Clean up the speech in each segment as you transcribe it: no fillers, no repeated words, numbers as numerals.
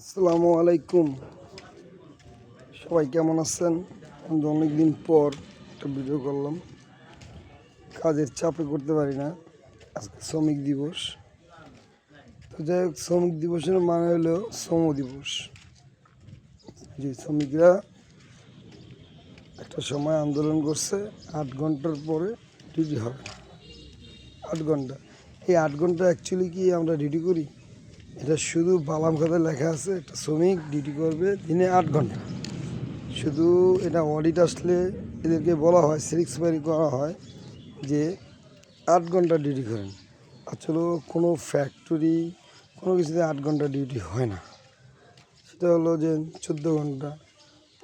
আসসালামু আলাইকুম। সবাই কেমন আছেন? আমি অনেকদিন পর একটা ভিডিও করলাম। কাজের চাপে করতে পারি না। আজকে শ্রমিক দিবস। তো যাই হোক, শ্রমিক দিবসের মানে হলো শ্রম দিবস। যে শ্রমিকরা একটা সময় আন্দোলন করছে, 8 ঘন্টার পরে ডিউটি হবে না। 8 ঘন্টা, এই 8 ঘন্টা অ্যাকচুয়ালি কি আমরা ডিউটি করি? এটা শুধু বালাম খাতায় লেখা আছে, একটা শ্রমিক ডিউটি করবে দিনে 8 ঘন্টা। শুধু এটা অডিট আসলে এদেরকে বলা হয়, সিরিক্সপারি করা হয় যে 8 ঘন্টা ডিউটি করেন। আসলে কোনো ফ্যাক্টরি কোনো কিছুতে 8 ঘন্টা ডিউটি হয় না। সেটা হলো যে 14 ঘন্টা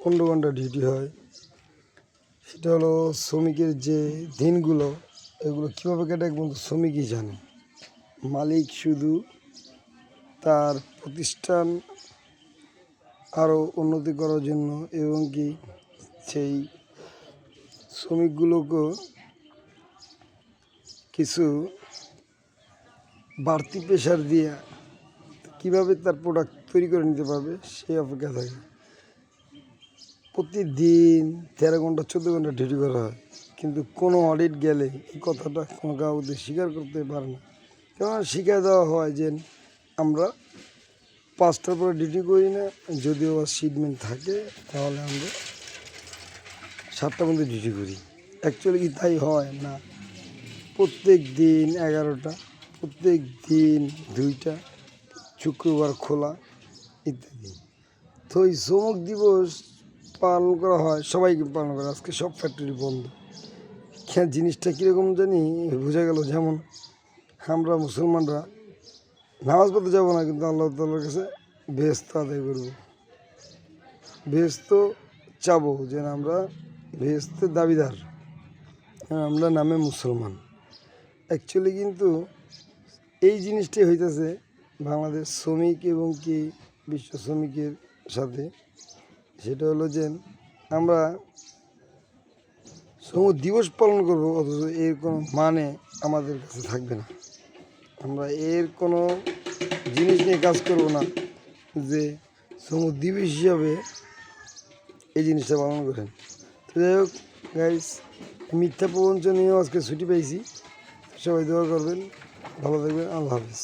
15 ঘন্টা ডিউটি হয়। সেটা হলো শ্রমিকের যে দিনগুলো, এগুলো কীভাবে কেটে একমাত্র শ্রমিকই জানে। মালিক শুধু তার প্রতিষ্ঠান আরও উন্নতি করার জন্য এবং কি সেই শ্রমিকগুলোকে কিছু বাড়তি প্রেশার দিয়ে কীভাবে তার প্রোডাক্ট তৈরি করে নিতে পারবে সেই অপেক্ষা থাকে। প্রতিদিন 13 ঘন্টা 14 ঘন্টা ডিউটি করা হয়, কিন্তু কোনো অডিট গেলে এই কথাটা কোনো কাউকে স্বীকার করতে পারে না। কেননা শিখিয়ে দেওয়া হয় যে আমরা 5টার পরে ডিউটি করি না, যদিও শিপমেন্ট থাকে তাহলে আমরা 7টার মধ্যে ডিউটি করি। অ্যাকচুয়ালি কি তাই হয় না? প্রত্যেক দিন 11টা, প্রত্যেক দিন 2টা, শুক্রবার খোলা ইত্যাদি। তো এই শ্রমিক দিবস পালন করা হয়, সবাইকে পালন করে। আজকে সব ফ্যাক্টরি বন্ধ। জিনিসটা কীরকম জানি বোঝা গেল, যেমন আমরা মুসলমানরা নামাজ পড়তে যাবো না, কিন্তু আল্লাহ তাআলার কাছে বেহেশত আদায় করবো, বেহেশত চাবো, যে আমরা বেহেশতের দাবিদার, আমরা নামে মুসলমান। অ্যাকচুয়ালি কিন্তু এই জিনিসটাই হইতেছে বাংলাদেশ শ্রমিক এবং কি বিশ্ব শ্রমিকের সাথে। সেটা হলো যে আমরা শ্রম দিবস পালন করবো, অথচ এর কোনো মানে আমাদের কাছে থাকবে না। আমরা এর কোনো জিনিস নিয়ে কাজ করব না যে শ্রম দিবস হিসাবে এই জিনিসটা পালন করেন। তো যাই হোক গাইস, মিথ্যা প্রবঞ্চনীয় আজকে ছুটি পেয়েছি। সবাই দোয়া করবেন, ভালো থাকবেন। আল্লাহ হাফিজ।